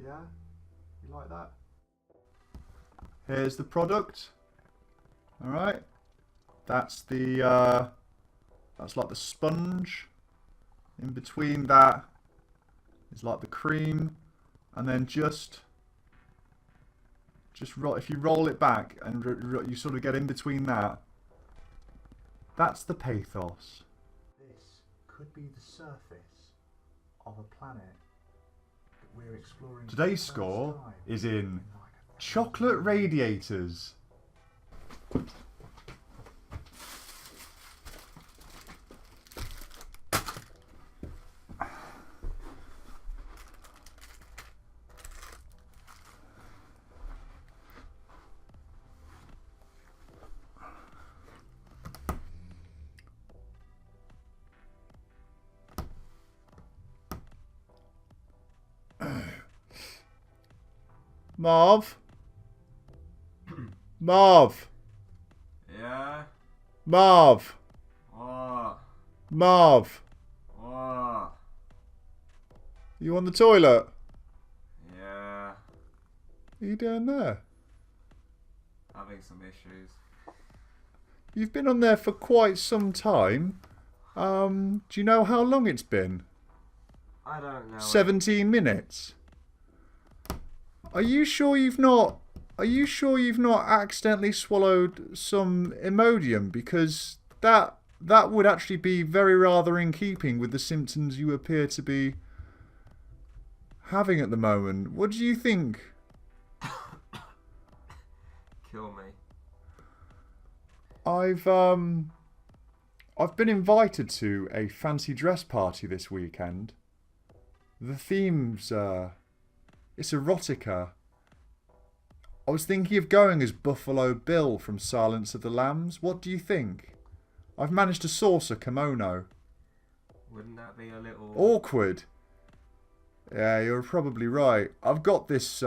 Yeah? You like that? Here's the product. Alright. That's the, that's like the sponge. In between that is like the cream. And then just if you roll it back and you sort of get in between that, that's the pathos. This could be the surface of a planet that we're exploring. Today's score is in chocolate radiators. Marv? Marv? Yeah? Marv? What? Marv? What? You on the toilet? Yeah. What are you doing there? Having some issues. You've been on there for quite some time. Do you know how long it's been? I don't know. 17 minutes. Are you sure you've not accidentally swallowed some Imodium? Because that would actually be very rather in keeping with the symptoms you appear to be having at the moment. What do you think? Kill me. I've been invited to a fancy dress party this weekend. The theme's it's erotica. I was thinking of going as Buffalo Bill from Silence of the Lambs. What do you think? I've managed to source a kimono. Wouldn't that be a little awkward? Yeah, you're probably right. I've got this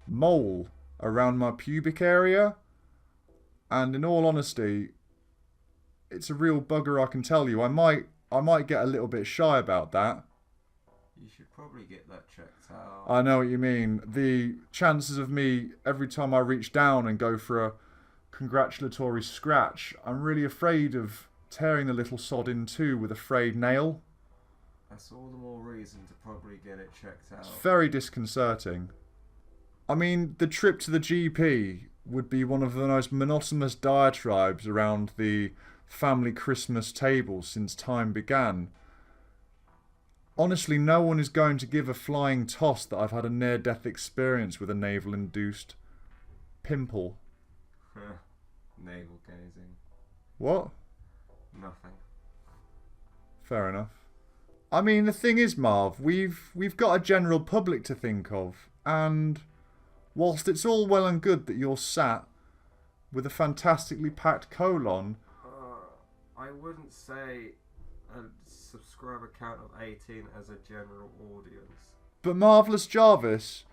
mole around my pubic area, and in all honesty, it's a real bugger, I can tell you. I might get a little bit shy about that. You should probably get that checked out. I know what you mean. The chances of me, every time I reach down and go for a congratulatory scratch, I'm really afraid of tearing the little sod in two with a frayed nail. That's all the more reason to probably get it checked out. It's very disconcerting. I mean, the trip to the GP would be one of the most monotonous diatribes around the family Christmas table since time began. Honestly, no one is going to give a flying toss that I've had a near-death experience with a navel-induced pimple. Navel gazing. What? Nothing. Fair enough. I mean, the thing is, Marv, we've got a general public to think of, and whilst it's all well and good that you're sat with a fantastically packed colon, I wouldn't say a subscriber count of 18 as a general audience. but Marvellous Jarvis,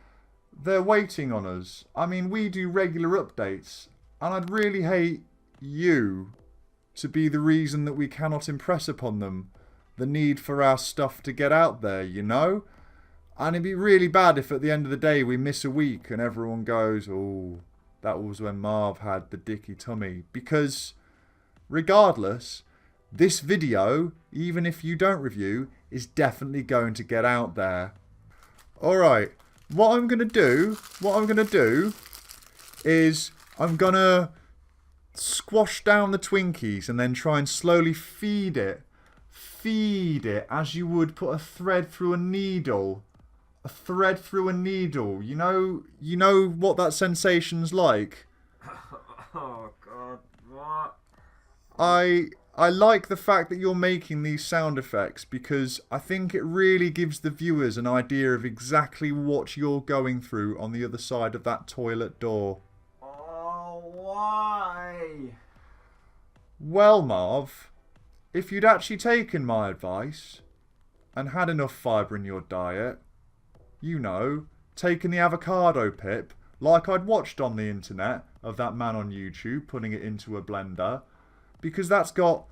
they're waiting on us. I mean, we do regular updates, and I'd really hate you to be the reason that we cannot impress upon them the need for our stuff to get out there, you know? And it'd be really bad if at the end of the day we miss a week and everyone goes, oh, that was when Marv had the dicky tummy. Because regardless, this video, even if you don't review, is definitely going to get out there. Alright, what I'm going to do is I'm going to squash down the Twinkies and then try and slowly feed it as you would put a thread through a needle. A thread through a needle. You know what that sensation's like? Oh god, what? I like the fact that you're making these sound effects because I think it really gives the viewers an idea of exactly what you're going through on the other side of that toilet door. Oh, why? Well, Marv, if you'd actually taken my advice and had enough fibre in your diet, you know, taken the avocado pip, like I'd watched on the internet of that man on YouTube putting it into a blender, because that's got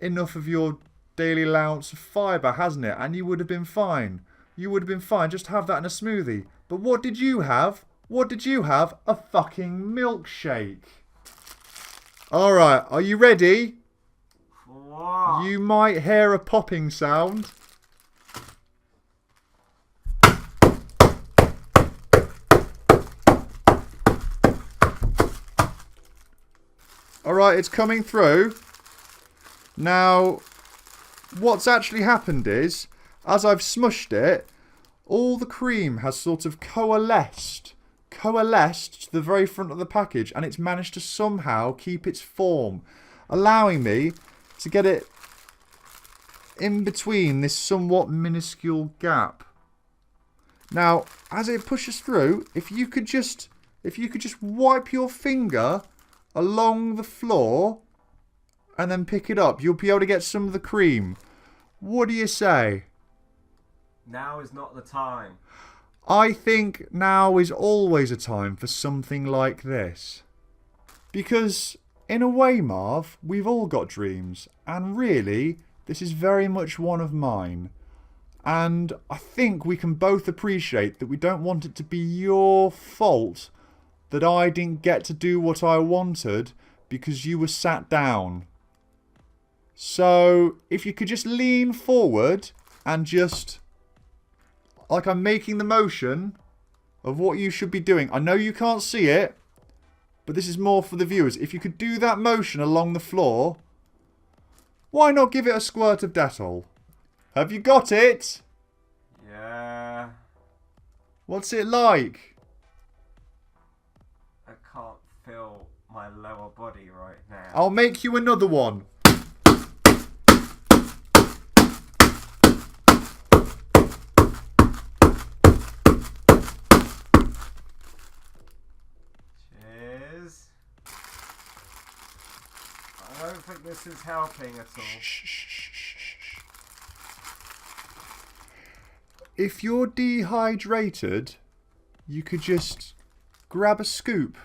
enough of your daily allowance of fibre, hasn't it? And you would have been fine. you would have been fine. Just have that in a smoothie. But what did you have? What did you have? A fucking milkshake. Alright, are you ready? What? You might hear a popping sound. Alright, it's coming through. Now, what's actually happened is, as I've smushed it, all the cream has sort of coalesced to the very front of the package, and it's managed to somehow keep its form, allowing me to get it in between this somewhat minuscule gap. Now, as it pushes through, if you could just wipe your finger along the floor and then pick it up, you'll be able to get some of the cream. What do you say? Now is not the time. I think now is always a time for something like this. Because, in a way, Marv, we've all got dreams, and really, this is very much one of mine. And I think we can both appreciate that we don't want it to be your fault that I didn't get to do what I wanted because you were sat down. So, if you could just lean forward and just, like I'm making the motion of what you should be doing. I know you can't see it, but this is more for the viewers. If you could do that motion along the floor, why not give it a squirt of Dettol? Have you got it? Yeah. What's it like? I can't feel my lower body right now. I'll make you another one. Cheers. I don't think this is helping at all. If you're dehydrated, you could just grab a scoop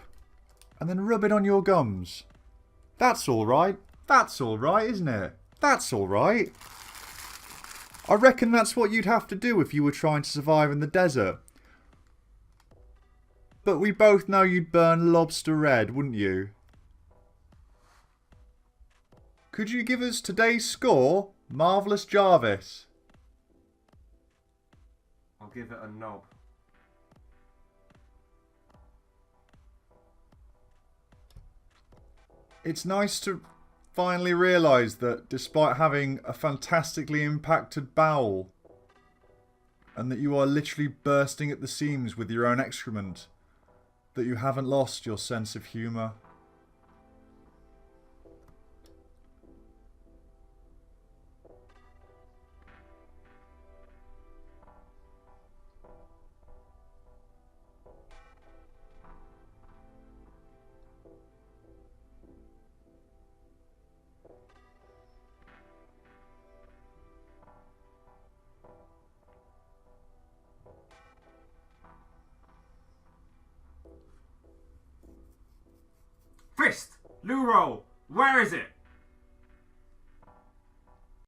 and then rub it on your gums. That's alright. That's alright, isn't it? That's alright. I reckon that's what you'd have to do if you were trying to survive in the desert. But we both know you'd burn lobster red, wouldn't you? Could you give us today's score, Marvellous Jarvis? I'll give it a knob. It's nice to finally realise that despite having a fantastically impacted bowel and that you are literally bursting at the seams with your own excrement, that you haven't lost your sense of humour. Fist! Lou roll! Where is it?